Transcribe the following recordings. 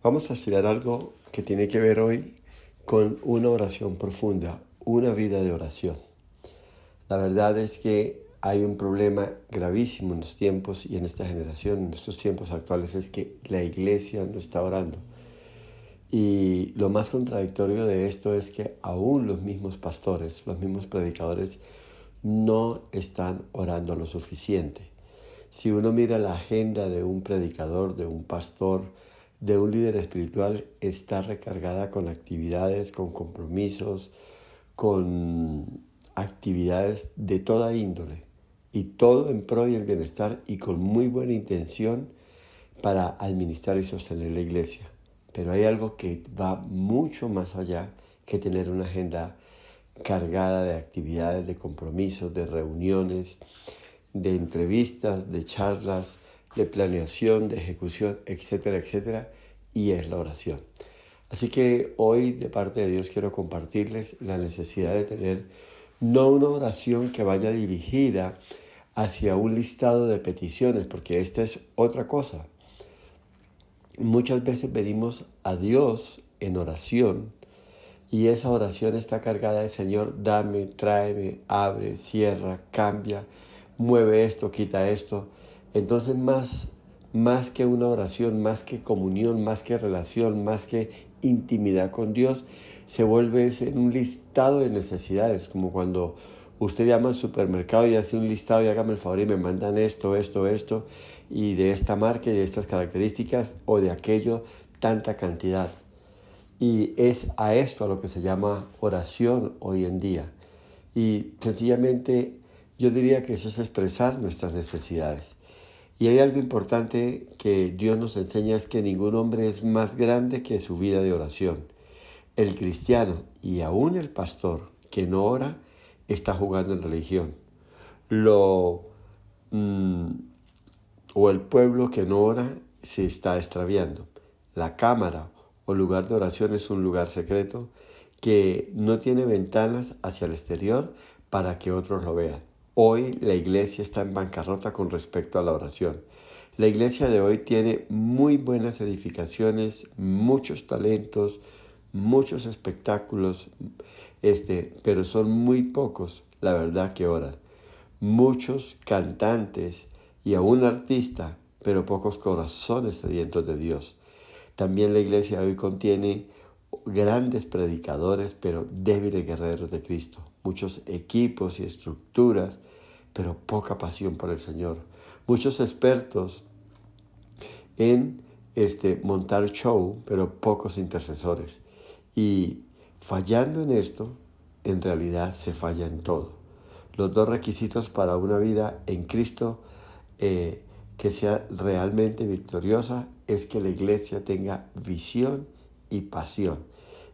Vamos a estudiar algo que tiene que ver hoy con una oración profunda, una vida de oración. La verdad es que hay un problema gravísimo en los tiempos y en esta generación, en estos tiempos actuales, es que la iglesia no está orando. Y lo más contradictorio de esto es que aún los mismos pastores, los mismos predicadores, no están orando lo suficiente. Si uno mira la agenda de un predicador, de un pastor, de un líder espiritual, está recargada con actividades, con compromisos, con actividades de toda índole y todo en pro y el bienestar y con muy buena intención para administrar y sostener la iglesia. Pero hay algo que va mucho más allá que tener una agenda cargada de actividades, de compromisos, de reuniones, de entrevistas, de charlas, de planeación, de ejecución, etcétera, etcétera, y es la oración. Así que hoy de parte de Dios quiero compartirles la necesidad de tener no una oración que vaya dirigida hacia un listado de peticiones, porque esta es otra cosa. Muchas veces pedimos a Dios en oración y esa oración está cargada de Señor, dame, tráeme, abre, cierra, cambia, mueve esto, quita esto. Entonces más que una oración, más que comunión, más que relación, más que intimidad con Dios, se vuelve en un listado de necesidades, como cuando usted llama al supermercado y hace un listado y hágame el favor y me mandan esto, esto, esto, y de esta marca y de estas características o de aquello, tanta cantidad. Y es a esto a lo que se llama oración hoy en día. Y sencillamente yo diría que eso es expresar nuestras necesidades. Y hay algo importante que Dios nos enseña, es que ningún hombre es más grande que su vida de oración. El cristiano y aún el pastor que no ora está jugando en religión. Lo, mm, o el pueblo que no ora se está extraviando. La cámara o lugar de oración es un lugar secreto que no tiene ventanas hacia el exterior para que otros lo vean. Hoy la iglesia está en bancarrota con respecto a la oración. La iglesia de hoy tiene muy buenas edificaciones, muchos talentos, muchos espectáculos, pero son muy pocos, la verdad, que oran. Muchos cantantes y aún artistas, pero pocos corazones sedientos de Dios. También la iglesia de hoy contiene grandes predicadores, pero débiles guerreros de Cristo. Muchos equipos y estructuras, pero poca pasión por el Señor. Muchos expertos en montar show, pero pocos intercesores. Y fallando en esto, en realidad se falla en todo. Los dos requisitos para una vida en Cristo que sea realmente victoriosa es que la iglesia tenga visión y pasión.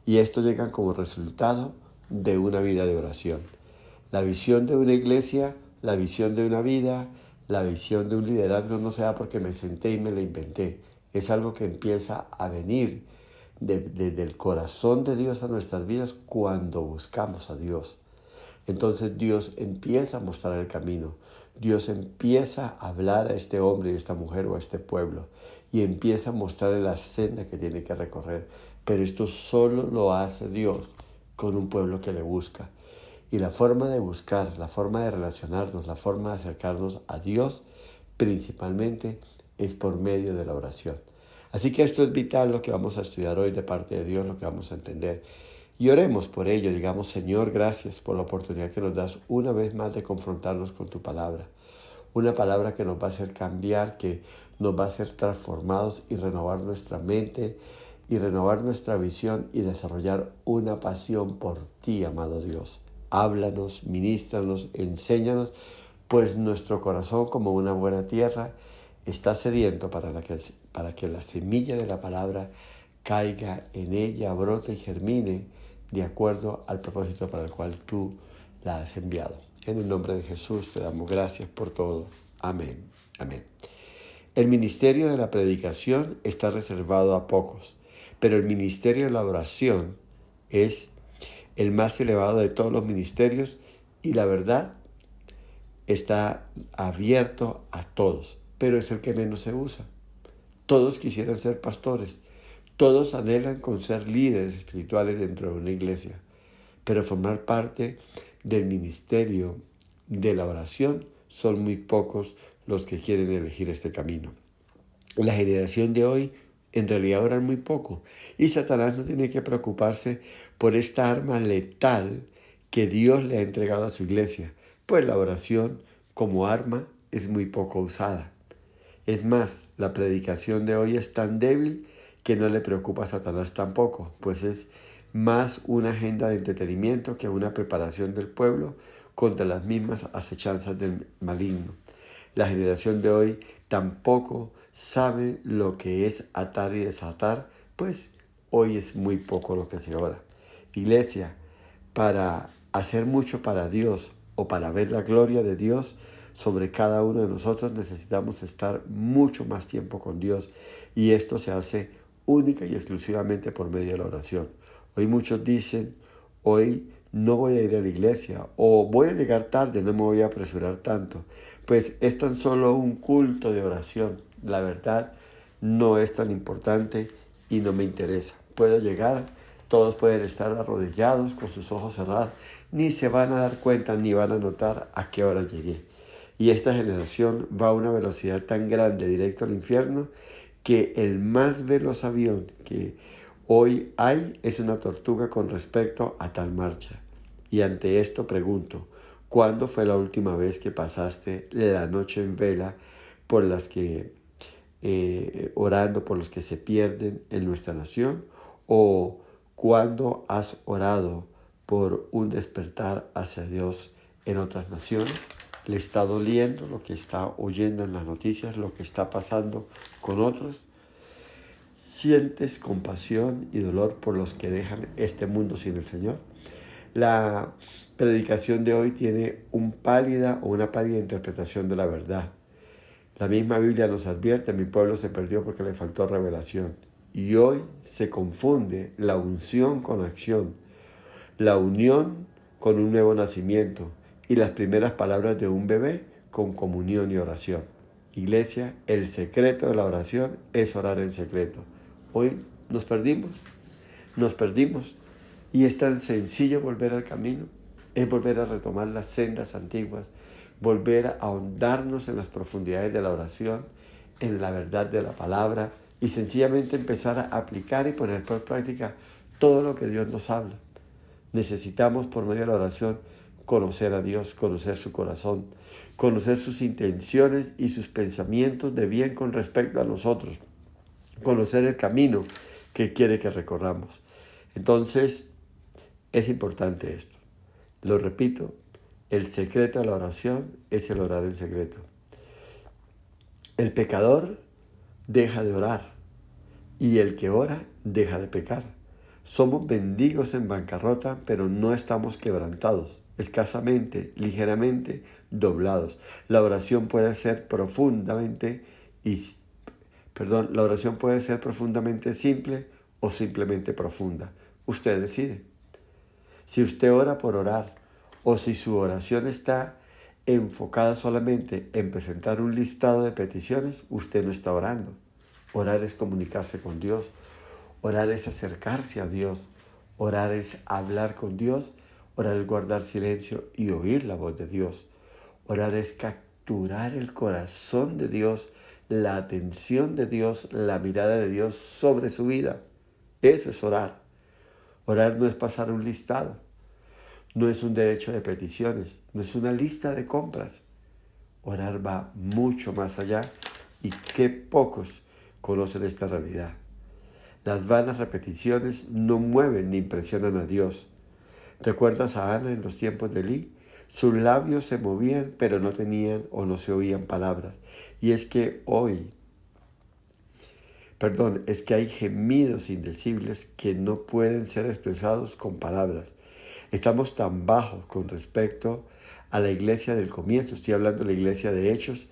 Y esto llega como resultado de una vida de oración. La visión de una iglesia, la visión de una vida, la visión de un liderazgo no se da porque me senté y me la inventé. Es algo que empieza a venir desde el corazón de Dios a nuestras vidas cuando buscamos a Dios. Entonces Dios empieza a mostrar el camino. Dios empieza a hablar a este hombre y a esta mujer o a este pueblo y empieza a mostrarle la senda que tiene que recorrer. Pero esto solo lo hace Dios con un pueblo que le busca. Y la forma de buscar, la forma de relacionarnos, la forma de acercarnos a Dios principalmente es por medio de la oración. Así que esto es vital, lo que vamos a estudiar hoy de parte de Dios, lo que vamos a entender. Y oremos por ello, digamos, Señor, gracias por la oportunidad que nos das una vez más de confrontarnos con tu palabra. Una palabra que nos va a hacer cambiar, que nos va a hacer transformados y renovar nuestra mente y renovar nuestra visión y desarrollar una pasión por ti, amado Dios. Háblanos, ministranos, enséñanos, pues nuestro corazón, como una buena tierra, está sediento para que la semilla de la palabra caiga en ella, brote y germine de acuerdo al propósito para el cual tú la has enviado. En el nombre de Jesús te damos gracias por todo. Amén. Amén. El ministerio de la predicación está reservado a pocos, pero el ministerio de la oración es el más elevado de todos los ministerios y la verdad está abierto a todos, pero es el que menos se usa. Todos quisieran ser pastores, Todos anhelan con ser líderes espirituales dentro de una iglesia, pero formar parte del ministerio de la oración son muy pocos los que quieren elegir este camino. La generación de hoy en realidad oran muy poco y Satanás no tiene que preocuparse por esta arma letal que Dios le ha entregado a su iglesia, pues la oración como arma es muy poco usada. Es más, la predicación de hoy es tan débil que no le preocupa a Satanás tampoco, pues es más una agenda de entretenimiento que una preparación del pueblo contra las mismas acechanzas del maligno. La generación de hoy tampoco sabe lo que es atar y desatar, pues hoy es muy poco lo que se ora. Iglesia, para hacer mucho para Dios o para ver la gloria de Dios sobre cada uno de nosotros, necesitamos estar mucho más tiempo con Dios, y esto se hace única y exclusivamente por medio de la oración. Hoy muchos dicen, hoy no voy a ir a la iglesia o voy a llegar tarde, no me voy a apresurar tanto. Pues es tan solo un culto de oración. La verdad no es tan importante y no me interesa. Puedo llegar, todos pueden estar arrodillados con sus ojos cerrados, ni se van a dar cuenta ni van a notar a qué hora llegué. Y esta generación va a una velocidad tan grande directo al infierno que el más veloz avión que hoy hay es una tortuga con respecto a tal marcha. Y ante esto pregunto, ¿cuándo fue la última vez que pasaste la noche en vela por las que orando por los que se pierden en nuestra nación? ¿O cuándo has orado por un despertar hacia Dios en otras naciones? ¿Le está doliendo lo que está oyendo en las noticias, lo que está pasando con otros? ¿Sientes compasión y dolor por los que dejan este mundo sin el Señor? La predicación de hoy tiene una pálida interpretación de la verdad. La misma Biblia nos advierte, mi pueblo se perdió porque le faltó revelación. Y hoy se confunde la unción con acción, la unión con un nuevo nacimiento y las primeras palabras de un bebé con comunión y oración. Iglesia, el secreto de la oración es orar en secreto. Hoy nos perdimos y es tan sencillo volver al camino, es volver a retomar las sendas antiguas, volver a ahondarnos en las profundidades de la oración, en la verdad de la palabra y sencillamente empezar a aplicar y poner por práctica todo lo que Dios nos habla. Necesitamos por medio de la oración conocer a Dios, conocer su corazón, conocer sus intenciones y sus pensamientos de bien con respecto a nosotros, conocer el camino que quiere que recorramos. Entonces, es importante esto. Lo repito, el secreto de la oración es el orar en secreto. El pecador deja de orar y el que ora deja de pecar. Somos mendigos en bancarrota, pero no estamos quebrantados, escasamente, ligeramente doblados. La oración puede ser la oración puede ser profundamente simple o simplemente profunda. Usted decide. Si usted ora por orar o si su oración está enfocada solamente en presentar un listado de peticiones, usted no está orando. Orar es comunicarse con Dios. Orar es acercarse a Dios. Orar es hablar con Dios. Orar es guardar silencio y oír la voz de Dios. Orar es capturar el corazón de Dios, la atención de Dios, la mirada de Dios sobre su vida. Eso es orar. Orar no es pasar un listado. No es un derecho de peticiones. No es una lista de compras. Orar va mucho más allá y qué pocos conocen esta realidad. Las vanas repeticiones no mueven ni impresionan a Dios. ¿Recuerdas a Ana en los tiempos de Elí? Sus labios se movían, pero no tenían o no se oían palabras. Y es que hay gemidos indecibles que no pueden ser expresados con palabras. Estamos tan bajos con respecto a la iglesia del comienzo, estoy hablando de la iglesia de Hechos,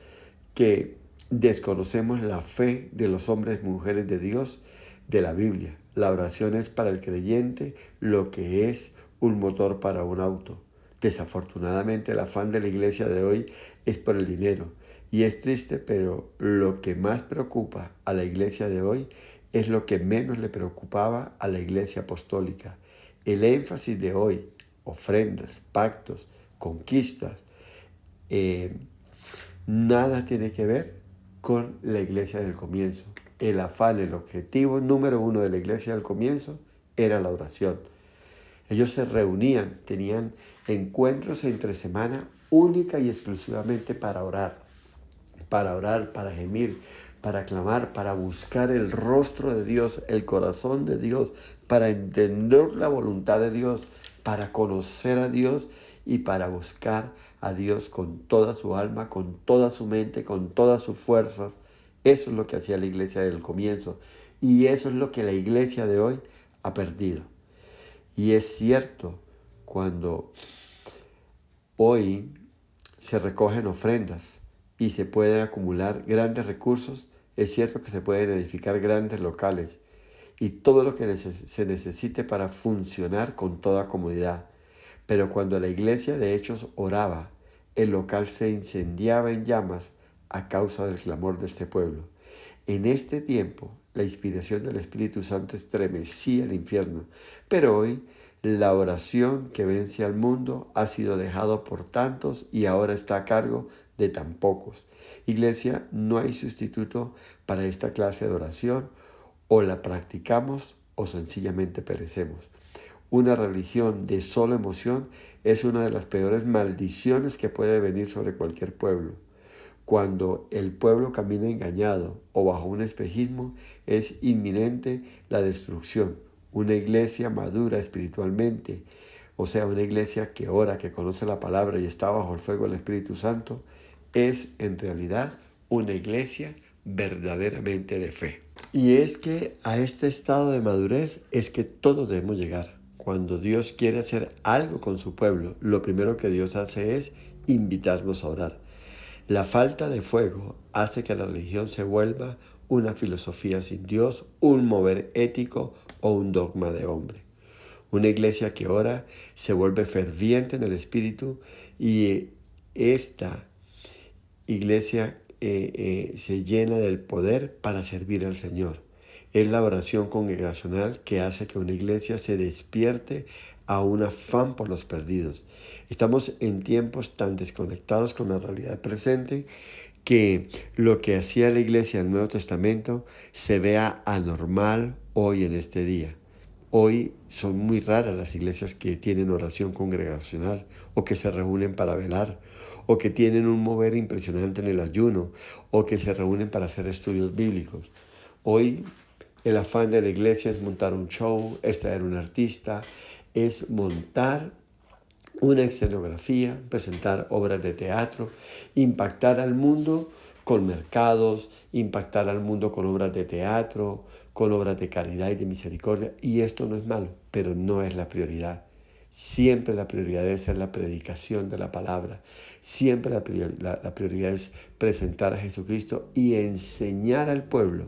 que desconocemos la fe de los hombres y mujeres de Dios de la Biblia. La oración es para el creyente lo que es un motor para un auto. Desafortunadamente el afán de la iglesia de hoy es por el dinero. Y es triste, pero lo que más preocupa a la iglesia de hoy es lo que menos le preocupaba a la iglesia apostólica. El énfasis de hoy, ofrendas, pactos, conquistas, nada tiene que ver con la iglesia del comienzo. El afán, el objetivo número uno de la iglesia del comienzo era la oración. Ellos se reunían, tenían encuentros entre semana única y exclusivamente para orar, para gemir, para clamar, para buscar el rostro de Dios, el corazón de Dios, para entender la voluntad de Dios, para conocer a Dios y para buscar a Dios con toda su alma, con toda su mente, con todas sus fuerzas. Eso es lo que hacía la iglesia del comienzo y eso es lo que la iglesia de hoy ha perdido. Y es cierto, cuando hoy se recogen ofrendas y se pueden acumular grandes recursos, es cierto que se pueden edificar grandes locales y todo lo que se necesite para funcionar con toda comodidad. Pero cuando la iglesia de Hechos oraba, el local se incendiaba en llamas a causa del clamor de este pueblo. En este tiempo, la inspiración del Espíritu Santo estremecía el infierno, pero hoy la oración que vence al mundo ha sido dejado por tantos y ahora está a cargo de tan pocos. Iglesia, no hay sustituto para esta clase de oración, o la practicamos o sencillamente perecemos. Una religión de solo emoción es una de las peores maldiciones que puede venir sobre cualquier pueblo. Cuando el pueblo camina engañado o bajo un espejismo, es inminente la destrucción. Una iglesia madura espiritualmente, o sea, una iglesia que ora, que conoce la palabra y está bajo el fuego del Espíritu Santo, es en realidad una iglesia verdaderamente de fe. Y es que a este estado de madurez es que todos debemos llegar. Cuando Dios quiere hacer algo con su pueblo, lo primero que Dios hace es invitarnos a orar. La falta de fuego hace que la religión se vuelva una filosofía sin Dios, un mover ético o un dogma de hombre. Una iglesia que ora se vuelve ferviente en el espíritu y esta iglesia se llena del poder para servir al Señor. Es la oración congregacional que hace que una iglesia se despierte a un afán por los perdidos. Estamos en tiempos tan desconectados con la realidad presente que lo que hacía la iglesia del Nuevo Testamento se vea anormal hoy en este día. Hoy son muy raras las iglesias que tienen oración congregacional o que se reúnen para velar o que tienen un mover impresionante en el ayuno o que se reúnen para hacer estudios bíblicos. Hoy el afán de la iglesia es montar un show, es traer un artista, es montar una escenografía, presentar obras de teatro, impactar al mundo con mercados, impactar al mundo con obras de teatro, con obras de caridad y de misericordia. Y esto no es malo, pero no es la prioridad. Siempre la prioridad debe ser la predicación de la palabra. Siempre la prioridad es presentar a Jesucristo y enseñar al pueblo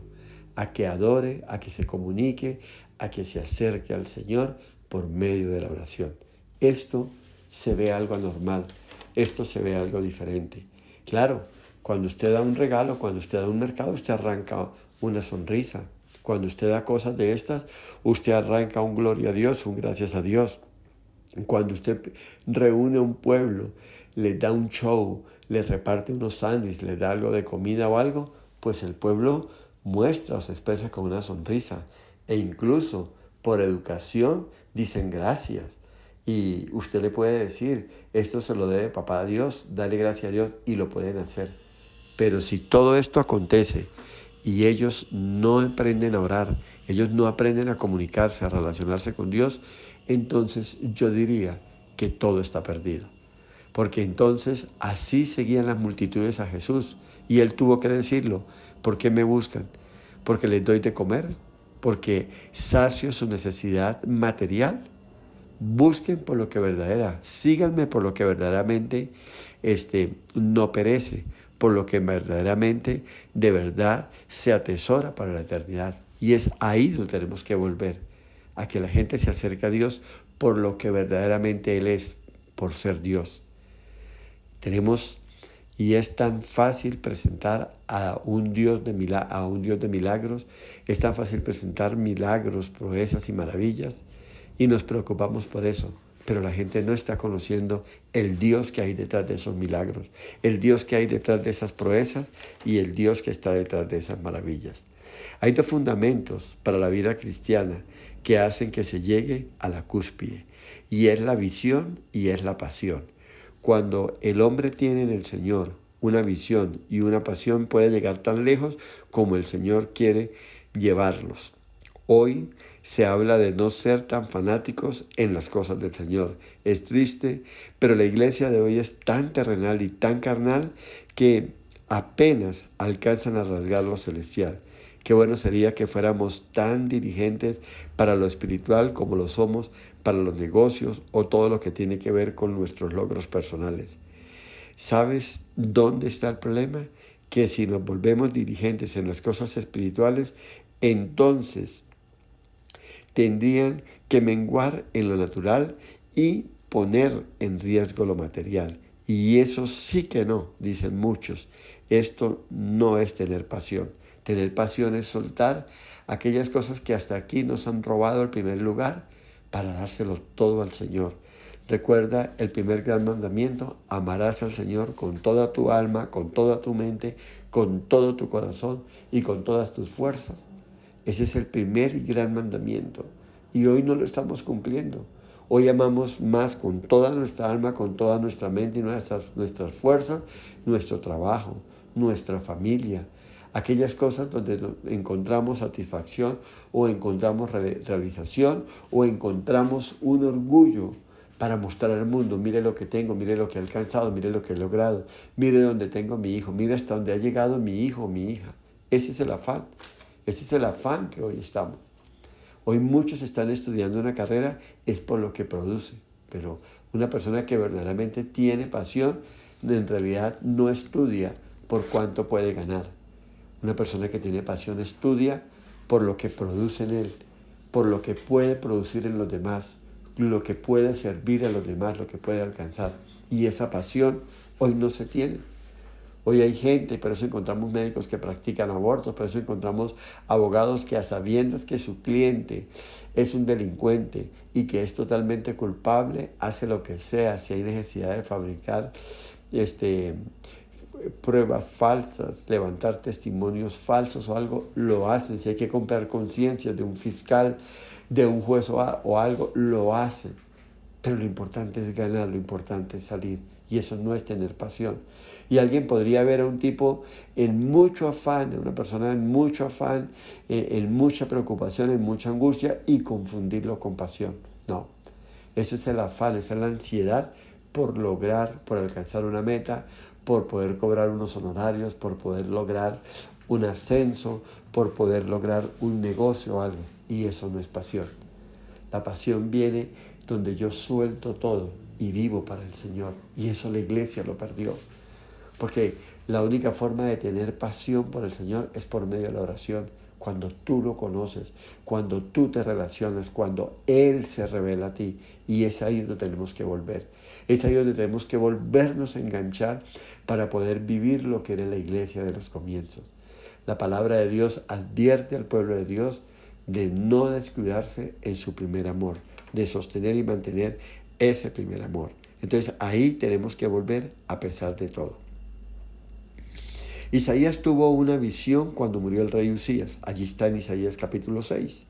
a que adore, a que se comunique, a que se acerque al Señor por medio de la oración. Esto se ve algo anormal, esto se ve algo diferente. Claro, cuando usted da un regalo, cuando usted da un mercado, usted arranca una sonrisa. Cuando usted da cosas de estas, usted arranca un gloria a Dios, un gracias a Dios. Cuando usted reúne a un pueblo, les da un show, les reparte unos sándwiches, les da algo de comida o algo, pues el pueblo muestra o se expresa con una sonrisa. E incluso por educación dicen gracias. Y usted le puede decir, esto se lo debe papá a Dios, dale gracias a Dios, y lo pueden hacer. Pero si todo esto acontece y ellos no aprenden a orar, ellos no aprenden a comunicarse, a relacionarse con Dios, entonces yo diría que todo está perdido. Porque entonces así seguían las multitudes a Jesús y Él tuvo que decirlo. ¿Por qué me buscan? ¿Porque les doy de comer? ¿Porque sacio su necesidad material? Busquen por lo que verdadera, síganme por lo que verdaderamente no perece, por lo que verdaderamente de verdad se atesora para la eternidad. Y es ahí donde tenemos que volver, a que la gente se acerque a Dios por lo que verdaderamente Él es, por ser Dios. Tenemos Y es tan fácil presentar a un Dios de milagros, es tan fácil presentar milagros, proezas y maravillas, y nos preocupamos por eso. Pero la gente no está conociendo el Dios que hay detrás de esos milagros, el Dios que hay detrás de esas proezas y el Dios que está detrás de esas maravillas. Hay dos fundamentos para la vida cristiana que hacen que se llegue a la cúspide, y es la visión y es la pasión. Cuando el hombre tiene en el Señor una visión y una pasión, puede llegar tan lejos como el Señor quiere llevarlos. Hoy se habla de no ser tan fanáticos en las cosas del Señor. Es triste, pero la iglesia de hoy es tan terrenal y tan carnal que apenas alcanzan a rasgar lo celestial. Qué bueno sería que fuéramos tan diligentes para lo espiritual como lo somos para los negocios o todo lo que tiene que ver con nuestros logros personales. ¿Sabes dónde está el problema? Que si nos volvemos diligentes en las cosas espirituales, entonces tendrían que menguar en lo natural y poner en riesgo lo material. Y eso sí que no, dicen muchos. Esto no es tener pasión. Tener pasión es soltar aquellas cosas que hasta aquí nos han robado el primer lugar para dárselo todo al Señor. Recuerda el primer gran mandamiento: amarás al Señor con toda tu alma, con toda tu mente, con todo tu corazón y con todas tus fuerzas. Ese es el primer y gran mandamiento. Y hoy no lo estamos cumpliendo. Hoy amamos más con toda nuestra alma, con toda nuestra mente y nuestras fuerzas, nuestro trabajo, nuestra familia, aquellas cosas donde encontramos satisfacción o encontramos realización o encontramos un orgullo para mostrar al mundo: mire lo que tengo, mire lo que he alcanzado, mire lo que he logrado, mire dónde tengo a mi hijo, mire hasta dónde ha llegado mi hijo o mi hija. Ese es el afán. Ese es el afán que hoy estamos. Hoy muchos están estudiando una carrera es por lo que produce, pero una persona que verdaderamente tiene pasión en realidad no estudia por cuánto puede ganar. Una persona que tiene pasión estudia por lo que produce en él, por lo que puede producir en los demás, lo que puede servir a los demás, lo que puede alcanzar. Y esa pasión hoy no se tiene. Hoy hay gente, por eso encontramos médicos que practican abortos, por eso encontramos abogados que, a sabiendas que su cliente es un delincuente y que es totalmente culpable, hace lo que sea. Si hay necesidad de fabricar pruebas falsas, levantar testimonios falsos o algo, lo hacen. Si hay que comprar conciencias de un fiscal, de un juez o algo, lo hacen. Pero lo importante es ganar, lo importante es salir. Y eso no es tener pasión. Y alguien podría ver a un tipo en mucho afán, una persona en mucho afán, en mucha preocupación, en mucha angustia, y confundirlo con pasión. No, ese es el afán, esa es la ansiedad por lograr, por alcanzar una meta, por poder cobrar unos honorarios, por poder lograr un ascenso, por poder lograr un negocio o algo. Y eso no es pasión. La pasión viene donde yo suelto todo y vivo para el Señor. Y eso la iglesia lo perdió. Porque la única forma de tener pasión por el Señor es por medio de la oración. Cuando tú lo conoces, cuando tú te relacionas, cuando Él se revela a ti. Y es ahí donde tenemos que volver. Es ahí donde tenemos que volvernos a enganchar para poder vivir lo que era la iglesia de los comienzos. La palabra de Dios advierte al pueblo de Dios de no descuidarse en su primer amor, de sostener y mantener ese primer amor. Entonces ahí tenemos que volver a pesar de todo. Isaías tuvo una visión cuando murió el rey Usías. Allí está en Isaías capítulo 6.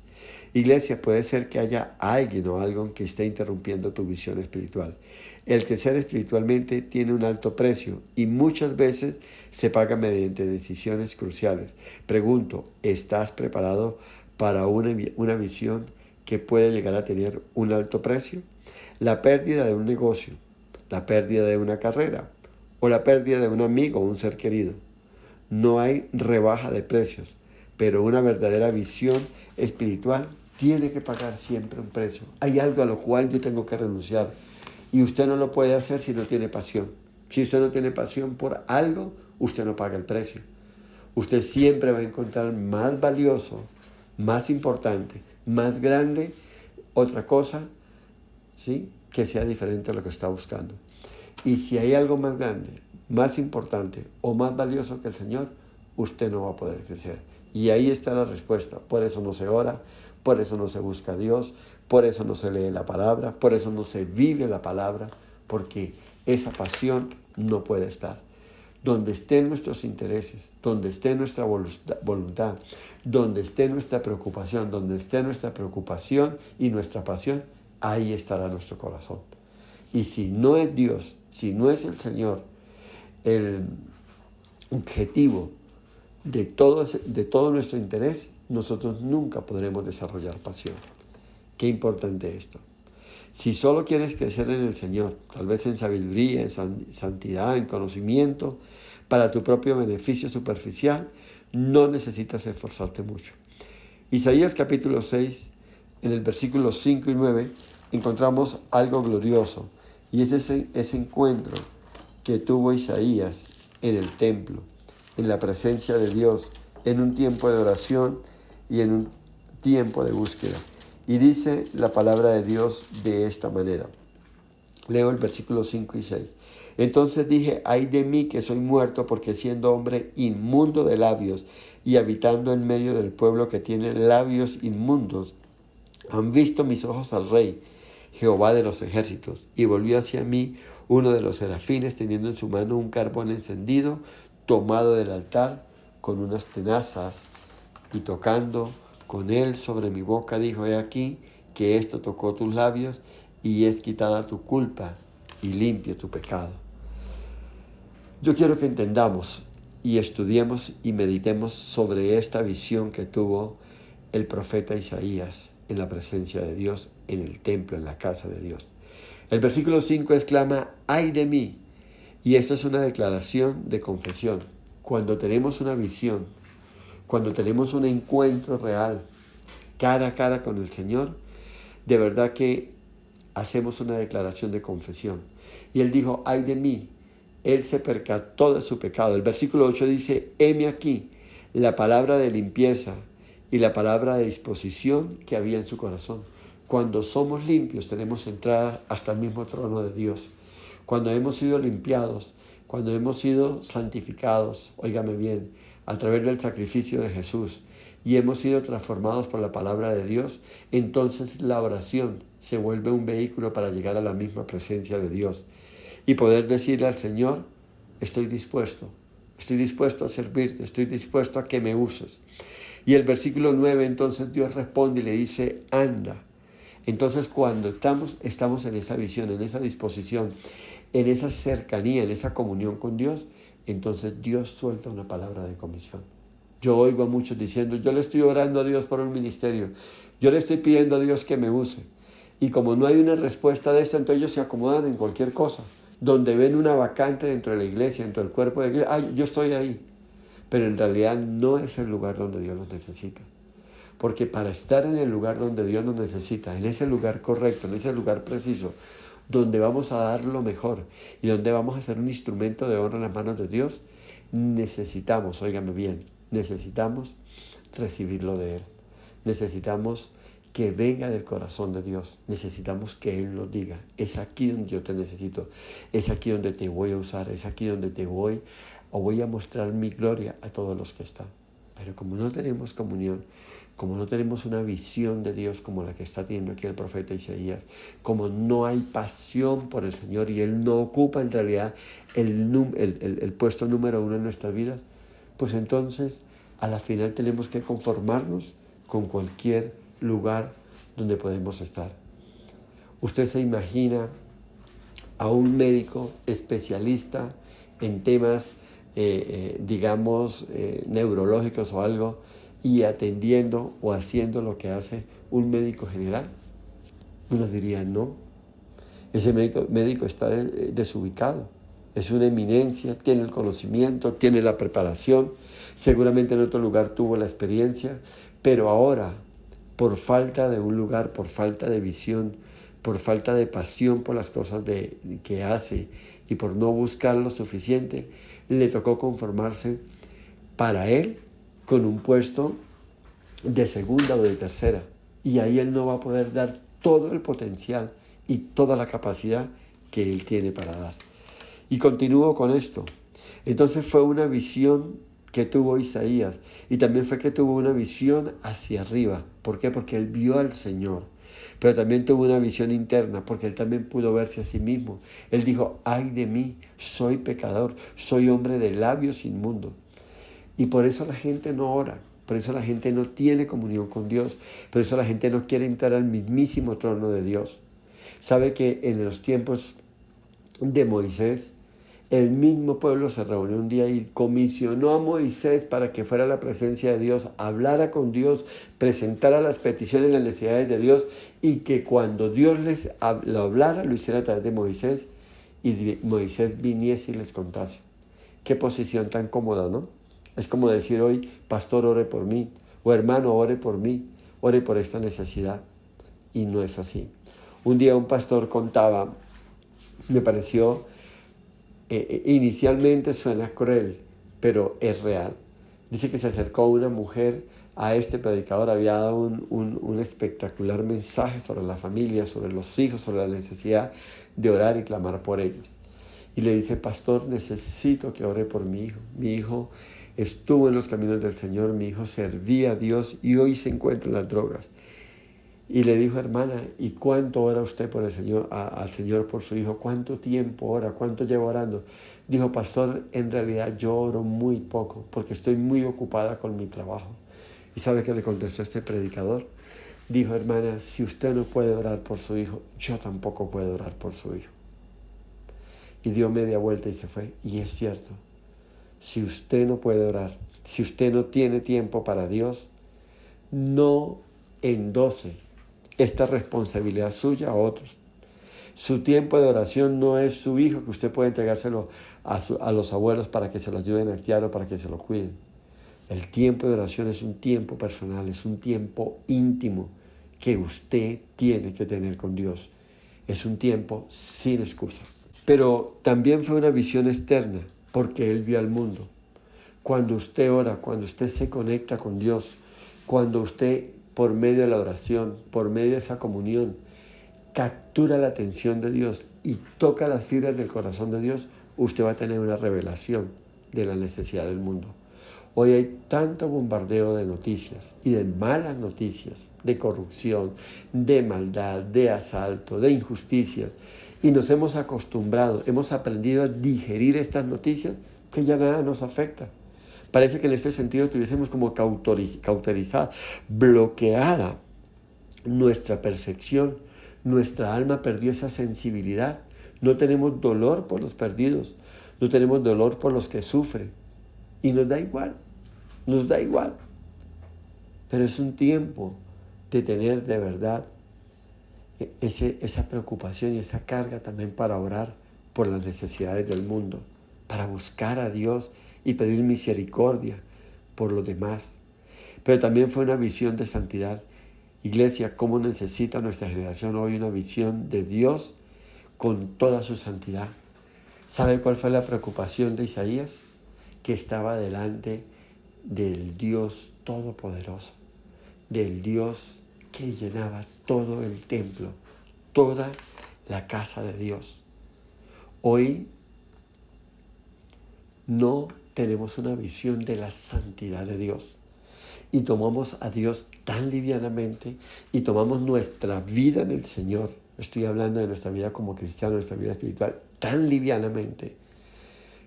Iglesia, puede ser que haya alguien o algo que esté interrumpiendo tu visión espiritual. El crecer espiritualmente tiene un alto precio y muchas veces se paga mediante decisiones cruciales. Pregunto, ¿estás preparado para una visión que puede llegar a tener un alto precio? La pérdida de un negocio, la pérdida de una carrera o la pérdida de un amigo o un ser querido. No hay rebaja de precios, pero una verdadera visión espiritual tiene que pagar siempre un precio. Hay algo a lo cual yo tengo que renunciar y usted no lo puede hacer si no tiene pasión. Si usted no tiene pasión por algo, usted no paga el precio. Usted siempre va a encontrar más valioso, más importante, más grande, otra cosa, ¿sí?, que sea diferente a lo que está buscando. Y si hay algo más grande, más importante o más valioso que el Señor, usted no va a poder crecer. Y ahí está la respuesta. Por eso no se ora, por eso no se busca a Dios, por eso no se lee la palabra, por eso no se vive la palabra, porque esa pasión no puede estar. Donde estén nuestros intereses, donde esté nuestra voluntad, donde esté nuestra preocupación, donde esté nuestra preocupación y nuestra pasión, ahí estará nuestro corazón. Y si no es Dios, si no es el Señor, el objetivo de todo nuestro interés, nosotros nunca podremos desarrollar pasión. Qué importante esto. Si solo quieres crecer en el Señor, tal vez en sabiduría, en santidad, en conocimiento, para tu propio beneficio superficial, no necesitas esforzarte mucho. Isaías capítulo 6, en el versículo 5 y 9, encontramos algo glorioso, y es ese encuentro que tuvo Isaías en el templo, en la presencia de Dios, en un tiempo de oración y en un tiempo de búsqueda. Y dice la palabra de Dios de esta manera. Leo el versículo 5 y 6. Entonces dije, ay de mí que soy muerto, porque siendo hombre inmundo de labios y habitando en medio del pueblo que tiene labios inmundos, han visto mis ojos al Rey, Jehová de los ejércitos. Y volvió hacia mí uno de los serafines, teniendo en su mano un carbón encendido, tomado del altar, con unas tenazas, y tocando con él sobre mi boca, dijo, he aquí que esto tocó tus labios, y es quitada tu culpa, y limpio tu pecado. Yo quiero que entendamos y estudiemos y meditemos sobre esta visión que tuvo el profeta Isaías en la presencia de Dios, en el templo, en la casa de Dios. El versículo 5 exclama, ¡ay de mí! Y esto es una declaración de confesión. Cuando tenemos una visión, cuando tenemos un encuentro real, cara a cara con el Señor, de verdad que hacemos una declaración de confesión. Y él dijo, ¡ay de mí! Él se percató de su pecado. El versículo 8 dice, heme aquí la palabra de limpieza y la palabra de disposición que había en su corazón. Cuando somos limpios tenemos entrada hasta el mismo trono de Dios. Cuando hemos sido limpiados, cuando hemos sido santificados, óigame bien, a través del sacrificio de Jesús, y hemos sido transformados por la palabra de Dios, entonces la oración se vuelve un vehículo para llegar a la misma presencia de Dios y poder decirle al Señor, estoy dispuesto a servirte, estoy dispuesto a que me uses. Y el versículo 9, entonces Dios responde y le dice, anda. Entonces cuando estamos en esa visión, en esa disposición, en esa cercanía, en esa comunión con Dios, entonces Dios suelta una palabra de comisión. Yo oigo a muchos diciendo, yo le estoy orando a Dios por un ministerio, yo le estoy pidiendo a Dios que me use. Y como no hay una respuesta de esta, entonces ellos se acomodan en cualquier cosa. Donde ven una vacante dentro de la iglesia, dentro del cuerpo de la iglesia, yo estoy ahí. Pero en realidad no es el lugar donde Dios los necesita. Porque para estar en el lugar donde Dios nos necesita, en ese lugar correcto, en ese lugar preciso, donde vamos a dar lo mejor y donde vamos a ser un instrumento de honra en las manos de Dios, necesitamos, óigame bien, necesitamos recibirlo de Él. Necesitamos que venga del corazón de Dios. Necesitamos que Él nos diga, es aquí donde yo te necesito, es aquí donde te voy a usar, es aquí donde voy a mostrar mi gloria a todos los que están. Pero como no tenemos comunión, como no tenemos una visión de Dios como la que está teniendo aquí el profeta Isaías, como no hay pasión por el Señor y Él no ocupa en realidad el puesto número 1 en nuestras vidas, pues entonces a la final tenemos que conformarnos con cualquier lugar donde podemos estar. Usted se imagina a un médico especialista en temas, neurológicos o algo, y atendiendo o haciendo lo que hace un médico general. Uno diría, no, ese médico está desubicado. Es una eminencia, tiene el conocimiento, tiene la preparación, seguramente en otro lugar tuvo la experiencia, pero ahora, por falta de un lugar, por falta de visión, por falta de pasión por las cosas que hace y por no buscar lo suficiente, le tocó conformarse para él con un puesto de segunda o de tercera. Y ahí él no va a poder dar todo el potencial y toda la capacidad que él tiene para dar. Y continúo con esto. Entonces fue una visión que tuvo Isaías y también fue que tuvo una visión hacia arriba. ¿Por qué? Porque él vio al Señor. Pero también tuvo una visión interna porque él también pudo verse a sí mismo. Él dijo, ay de mí, soy pecador, soy hombre de labios inmundos. Y por eso la gente no ora, por eso la gente no tiene comunión con Dios, por eso la gente no quiere entrar al mismísimo trono de Dios. Sabe que en los tiempos de Moisés, el mismo pueblo se reunió un día y comisionó a Moisés para que fuera a la presencia de Dios, hablara con Dios, presentara las peticiones y las necesidades de Dios y que cuando Dios lo hablara, lo hiciera a través de Moisés y Moisés viniese y les contase. Qué posición tan cómoda, ¿no? Es como decir hoy, pastor, ore por mí, o hermano, ore por mí, ore por esta necesidad. Y no es así. Un día un pastor contaba, me pareció, inicialmente suena cruel, pero es real. Dice que se acercó una mujer a este predicador, había dado un espectacular mensaje sobre la familia, sobre los hijos, sobre la necesidad de orar y clamar por ellos. Y le dice, pastor, necesito que ore por mi hijo. Mi hijo estuvo en los caminos del Señor, mi hijo servía a Dios y hoy se encuentra en las drogas. Y le dijo, hermana, ¿y cuánto ora usted por el Señor, al Señor por su hijo? ¿Cuánto tiempo ora? ¿Cuánto lleva orando? Dijo, pastor, en realidad yo oro muy poco porque estoy muy ocupada con mi trabajo. ¿Y sabe qué le contestó este predicador? Dijo, hermana, si usted no puede orar por su hijo, yo tampoco puedo orar por su hijo. Y dio media vuelta y se fue. Y es cierto, si usted no puede orar, si usted no tiene tiempo para Dios, no endose esta responsabilidad suya a otros. Su tiempo de oración no es su hijo que usted puede entregárselo a los abuelos para que se lo ayuden a criar o para que se lo cuiden. El tiempo de oración es un tiempo personal, es un tiempo íntimo que usted tiene que tener con Dios. Es un tiempo sin excusa. Pero también fue una visión externa, porque Él vio al mundo. Cuando usted ora, cuando usted se conecta con Dios, cuando usted por medio de la oración, por medio de esa comunión, captura la atención de Dios y toca las fibras del corazón de Dios, usted va a tener una revelación de la necesidad del mundo. Hoy hay tanto bombardeo de noticias y de malas noticias, de corrupción, de maldad, de asalto, de injusticias. Y nos hemos acostumbrado, hemos aprendido a digerir estas noticias que ya nada nos afecta. Parece que en este sentido tuviésemos como cauterizada, bloqueada nuestra percepción. Nuestra alma perdió esa sensibilidad. No tenemos dolor por los perdidos, no tenemos dolor por los que sufren. Y nos da igual. Pero es un tiempo de tener de verdad esa preocupación y esa carga también para orar por las necesidades del mundo, para buscar a Dios y pedir misericordia por los demás. Pero también fue una visión de santidad. Iglesia, ¿cómo necesita nuestra generación hoy una visión de Dios con toda su santidad? ¿Sabe cuál fue la preocupación de Isaías? Que estaba delante del Dios Todopoderoso, del Dios que llenaba todo el templo, toda la casa de Dios. Hoy no tenemos una visión de la santidad de Dios y tomamos a Dios tan livianamente y tomamos nuestra vida en el Señor. Estoy hablando de nuestra vida como cristiano, nuestra vida espiritual, tan livianamente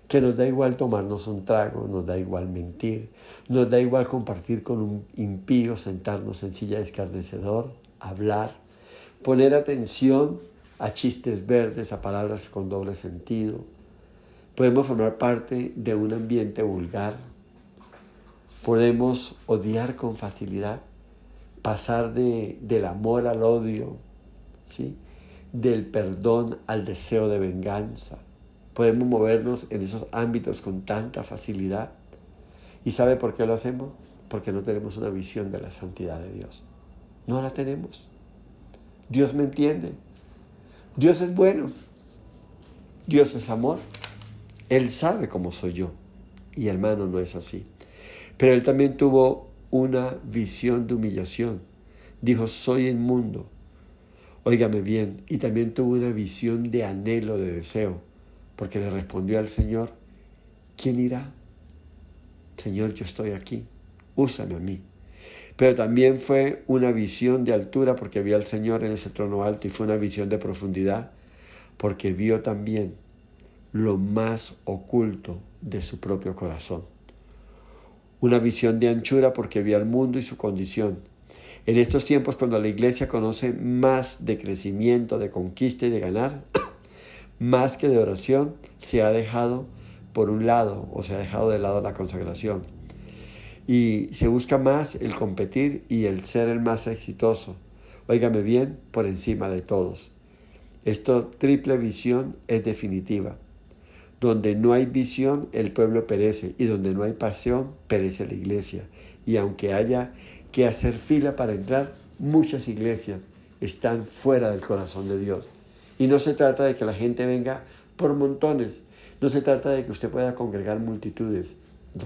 que nos da igual tomarnos un trago, nos da igual mentir, nos da igual compartir con un impío, sentarnos en silla de escarnecedor, hablar, poner atención a chistes verdes, a palabras con doble sentido. Podemos formar parte de un ambiente vulgar, podemos odiar con facilidad, pasar del amor al odio, ¿sí? Del perdón al deseo de venganza. Podemos movernos en esos ámbitos con tanta facilidad. ¿Y sabe por qué lo hacemos? Porque no tenemos una visión de la santidad de Dios. No la tenemos. Dios me entiende. Dios es bueno. Dios es amor. Él sabe cómo soy yo. Y hermano, no es así. Pero Él también tuvo una visión de humillación. Dijo, soy inmundo. Óigame bien. Y también tuvo una visión de anhelo, de deseo. Porque le respondió al Señor, ¿quién irá? Señor, yo estoy aquí, úsame a mí. Pero también fue una visión de altura porque vio al Señor en ese trono alto, y fue una visión de profundidad porque vio también lo más oculto de su propio corazón. Una visión de anchura porque vio al mundo y su condición. En estos tiempos, cuando la iglesia conoce más de crecimiento, de conquista y de ganar, más que de oración, se ha dejado por un lado, o se ha dejado de lado la consagración. Y se busca más el competir y el ser el más exitoso. Óigame bien, por encima de todos. Esta triple visión es definitiva. Donde no hay visión, el pueblo perece, y donde no hay pasión, perece la iglesia. Y aunque haya que hacer fila para entrar, muchas iglesias están fuera del corazón de Dios. Y no se trata de que la gente venga por montones, no se trata de que usted pueda congregar multitudes.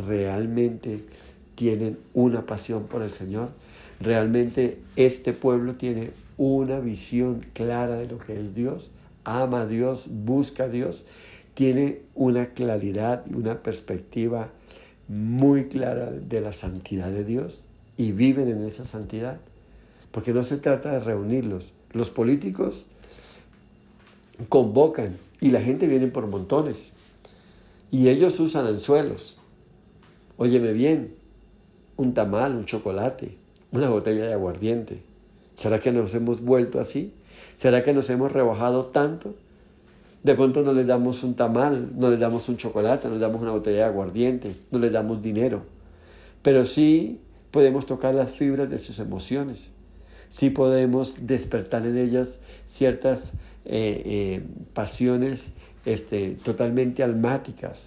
Realmente tienen una pasión por el Señor. Realmente este pueblo tiene una visión clara de lo que es Dios, ama a Dios, busca a Dios, tiene una claridad y una perspectiva muy clara de la santidad de Dios y viven en esa santidad. Porque no se trata de reunirlos. Los políticos convocan y la gente viene por montones. Y ellos usan anzuelos. Óyeme bien, un tamal, un chocolate, una botella de aguardiente. ¿Será que nos hemos vuelto así? ¿Será que nos hemos rebajado tanto? De pronto no les damos un tamal, no les damos un chocolate, no les damos una botella de aguardiente, no les damos dinero. Pero sí podemos tocar las fibras de sus emociones. Sí podemos despertar en ellas ciertas pasiones totalmente almáticas.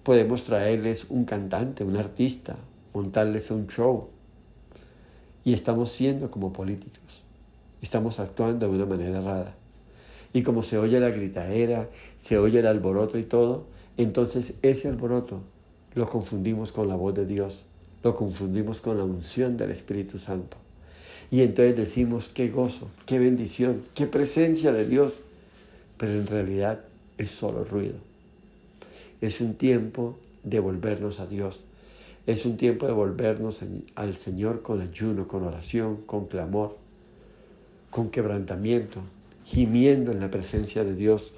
Podemos traerles un cantante, un artista, montarles un show. Y estamos siendo como políticos. Estamos actuando de una manera errada. Y como se oye la gritadera, se oye el alboroto y todo, entonces ese alboroto lo confundimos con la voz de Dios, lo confundimos con la unción del Espíritu Santo. Y entonces decimos qué gozo, qué bendición, qué presencia de Dios. Pero en realidad es solo ruido. Es un tiempo de volvernos a Dios. Es un tiempo de volvernos al Señor con ayuno, con oración, con clamor, con quebrantamiento, gimiendo en la presencia de Dios,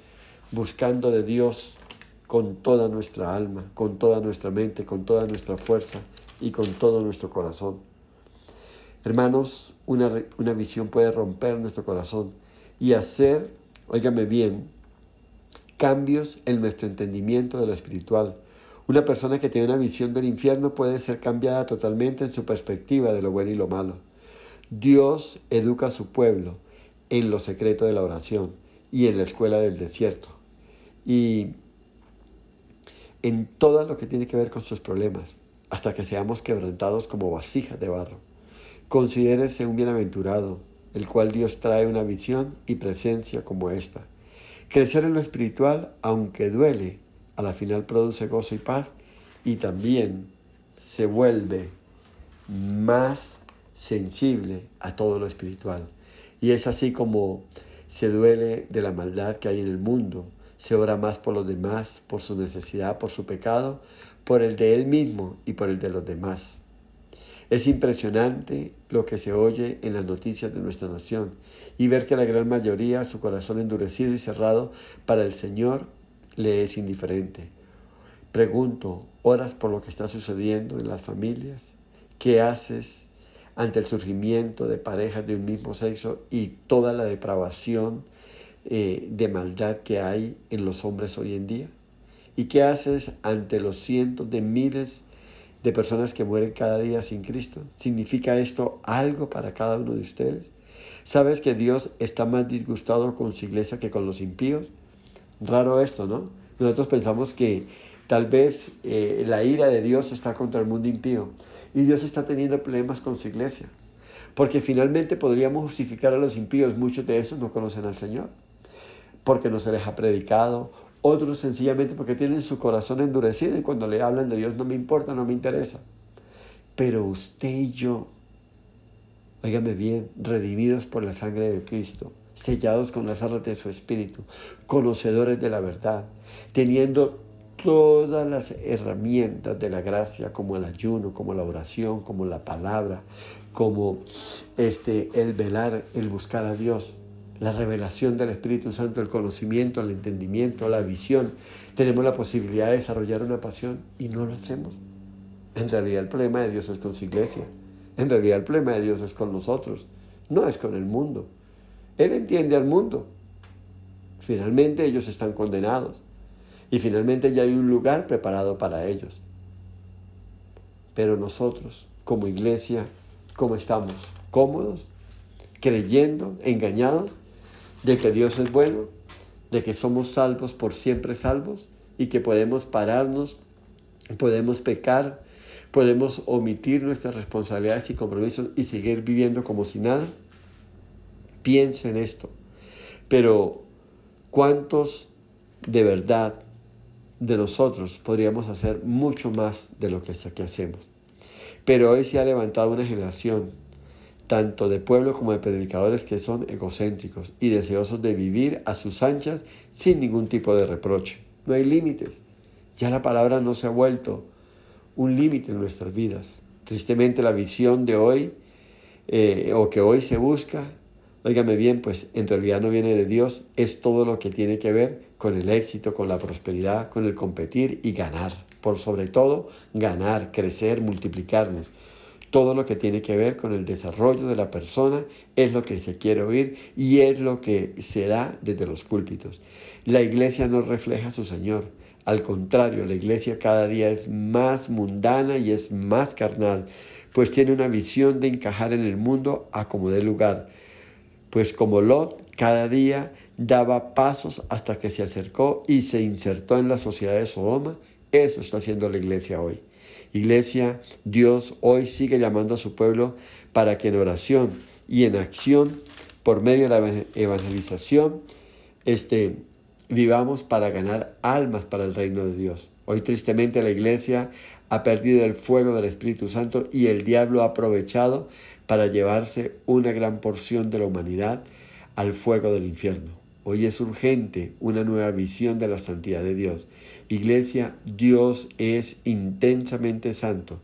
buscando de Dios con toda nuestra alma, con toda nuestra mente, con toda nuestra fuerza y con todo nuestro corazón. Hermanos, una visión puede romper nuestro corazón y hacer, óigame bien, cambios en nuestro entendimiento de lo espiritual. Una persona que tiene una visión del infierno puede ser cambiada totalmente en su perspectiva de lo bueno y lo malo. Dios educa a su pueblo en lo secreto de la oración y en la escuela del desierto. Y en todo lo que tiene que ver con sus problemas, hasta que seamos quebrantados como vasijas de barro. Considérese un bienaventurado, el cual Dios trae una visión y presencia como esta. Crecer en lo espiritual, aunque duele, a la final produce gozo y paz, y también se vuelve más sensible a todo lo espiritual. Y es así como se duele de la maldad que hay en el mundo, se ora más por los demás, por su necesidad, por su pecado, por el de él mismo y por el de los demás. Es impresionante lo que se oye en las noticias de nuestra nación y ver que la gran mayoría, su corazón endurecido y cerrado para el Señor, le es indiferente. Pregunto, ¿oras por lo que está sucediendo en las familias? ¿Qué haces ante el surgimiento de parejas de un mismo sexo y toda la depravación de maldad que hay en los hombres hoy en día? ¿Y qué haces ante los cientos de miles de personas que mueren cada día sin Cristo? ¿Significa esto algo para cada uno de ustedes? ¿Sabes que Dios está más disgustado con su iglesia que con los impíos? Raro esto, ¿no? Nosotros pensamos que tal vez la ira de Dios está contra el mundo impío y Dios está teniendo problemas con su iglesia. Porque finalmente podríamos justificar a los impíos. Muchos de esos no conocen al Señor porque no se les ha predicado. Otros sencillamente porque tienen su corazón endurecido y cuando le hablan de Dios no me importa, no me interesa. Pero usted y yo, óigame bien, redimidos por la sangre de Cristo, sellados con las arras de su Espíritu, conocedores de la verdad, teniendo todas las herramientas de la gracia, como el ayuno, como la oración, como la palabra, como el velar, el buscar a Dios, la revelación del Espíritu Santo, el conocimiento, el entendimiento, la visión. Tenemos la posibilidad de desarrollar una pasión y no lo hacemos. En realidad el problema de Dios es con su iglesia. En realidad el problema de Dios es con nosotros, no es con el mundo. Él entiende al mundo. Finalmente ellos están condenados y finalmente ya hay un lugar preparado para ellos. Pero nosotros, como iglesia, ¿cómo estamos? ¿Cómodos? ¿Creyendo? ¿Engañados? ¿De que Dios es bueno? ¿De que somos salvos por siempre salvos? ¿Y que podemos pararnos? ¿Podemos pecar? ¿Podemos omitir nuestras responsabilidades y compromisos y seguir viviendo como si nada? Piensa en esto. Pero, ¿cuántos de verdad de nosotros podríamos hacer mucho más de lo que aquí hacemos? Pero hoy se ha levantado una generación, tanto de pueblo como de predicadores, que son egocéntricos y deseosos de vivir a sus anchas sin ningún tipo de reproche. No hay límites. Ya la palabra no se ha vuelto un límite en nuestras vidas. Tristemente la visión de hoy, o que hoy se busca, óigame bien, pues en realidad no viene de Dios, es todo lo que tiene que ver con el éxito, con la prosperidad, con el competir y ganar. Por sobre todo, ganar, crecer, multiplicarnos. Todo lo que tiene que ver con el desarrollo de la persona es lo que se quiere oír y es lo que se da desde los púlpitos. La iglesia no refleja a su Señor. Al contrario, la iglesia cada día es más mundana y es más carnal, pues tiene una visión de encajar en el mundo a como dé lugar. Pues como Lot, cada día daba pasos hasta que se acercó y se insertó en la sociedad de Sodoma. Eso está haciendo la iglesia hoy. Iglesia, Dios hoy sigue llamando a su pueblo para que en oración y en acción, por medio de la evangelización, vivamos para ganar almas para el reino de Dios. Hoy tristemente la iglesia ha perdido el fuego del Espíritu Santo y el diablo ha aprovechado para llevarse una gran porción de la humanidad al fuego del infierno. Hoy es urgente una nueva visión de la santidad de Dios. Iglesia, Dios es intensamente santo.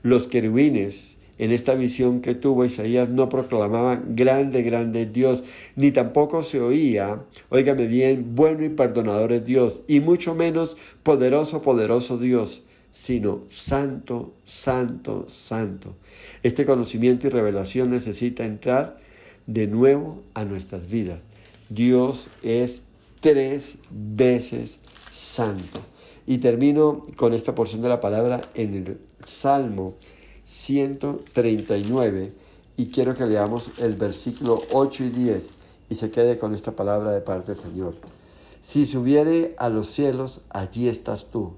Los querubines, en esta visión que tuvo Isaías, no proclamaban grande, grande Dios, ni tampoco se oía, óigame bien, bueno y perdonador es Dios, y mucho menos poderoso, poderoso Dios, sino santo, santo, santo. Este conocimiento y revelación necesita entrar de nuevo a nuestras vidas. Dios es 3 veces santo. Y termino con esta porción de la palabra en el Salmo 139 y quiero que leamos el versículo 8 y 10 y se quede con esta palabra de parte del Señor. Si subiere a los cielos, allí estás tú.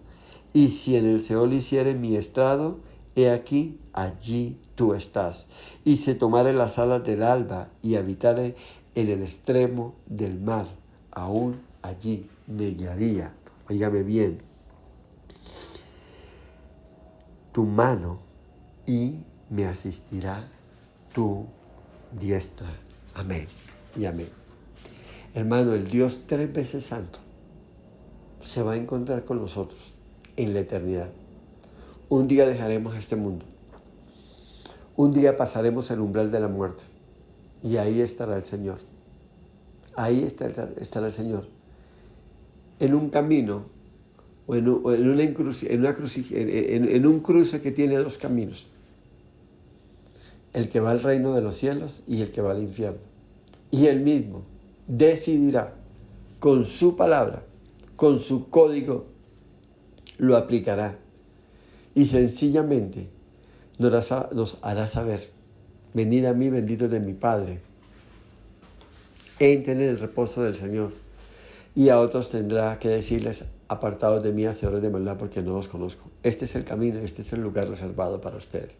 Y si en el Seol hiciere mi estrado, he aquí, allí tú estás. Y si tomare las alas del alba y habitare en el extremo del mar, aún allí me guiaría. Óigame bien. Tu mano y me asistirá tu diestra. Amén y amén. Hermano, el Dios 3 veces santo se va a encontrar con nosotros en la eternidad. Un día dejaremos este mundo. Un día pasaremos el umbral de la muerte. Y ahí estará el Señor. Ahí estará el Señor. En un camino o en un cruce que tiene 2 caminos. El que va al reino de los cielos y el que va al infierno. Y Él mismo decidirá con su palabra, con su código, lo aplicará. Y sencillamente nos hará saber: venid a mí, benditos de mi Padre, entren en el reposo del Señor. Y a otros tendrá que decirles: apartados de mí, hacedores de maldad, porque no os conozco. Este es el camino, este es el lugar reservado para ustedes.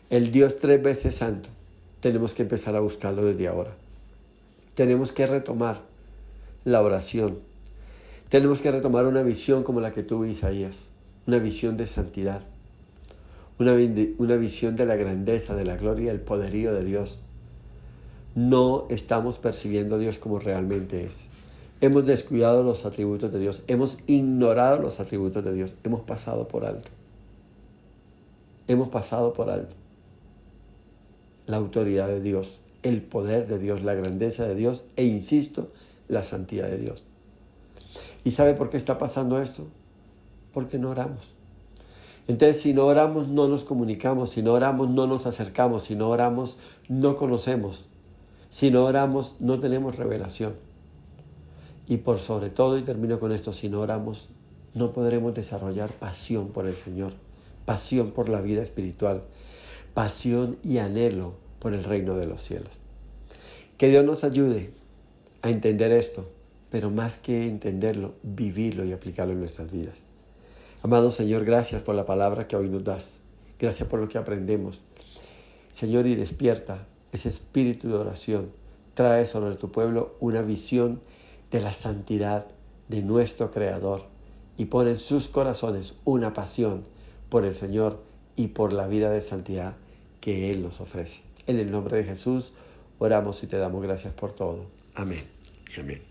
El Dios 3 veces santo, tenemos que empezar a buscarlo desde ahora. Tenemos que retomar la oración. Tenemos que retomar una visión como la que tuvo Isaías, una visión de santidad, una visión de la grandeza, de la gloria y el poderío de Dios. No estamos percibiendo a Dios como realmente es. Hemos descuidado los atributos de Dios. Hemos ignorado los atributos de Dios. Hemos pasado por alto. Hemos pasado por alto la autoridad de Dios, el poder de Dios, la grandeza de Dios e, insisto, la santidad de Dios. ¿Y sabe por qué está pasando esto? Porque no oramos. Entonces, si no oramos, no nos comunicamos. Si no oramos, no nos acercamos. Si no oramos, no conocemos. Si no oramos, no tenemos revelación. Y por sobre todo, y termino con esto, si no oramos, no podremos desarrollar pasión por el Señor, pasión por la vida espiritual, pasión y anhelo por el reino de los cielos. Que Dios nos ayude a entender esto, pero más que entenderlo, vivirlo y aplicarlo en nuestras vidas. Amado Señor, gracias por la palabra que hoy nos das. Gracias por lo que aprendemos. Señor, y despierta ese espíritu de oración. Trae sobre tu pueblo una visión de la santidad de nuestro Creador y pon en sus corazones una pasión por el Señor y por la vida de santidad que Él nos ofrece. En el nombre de Jesús oramos y te damos gracias por todo. Amén y amén.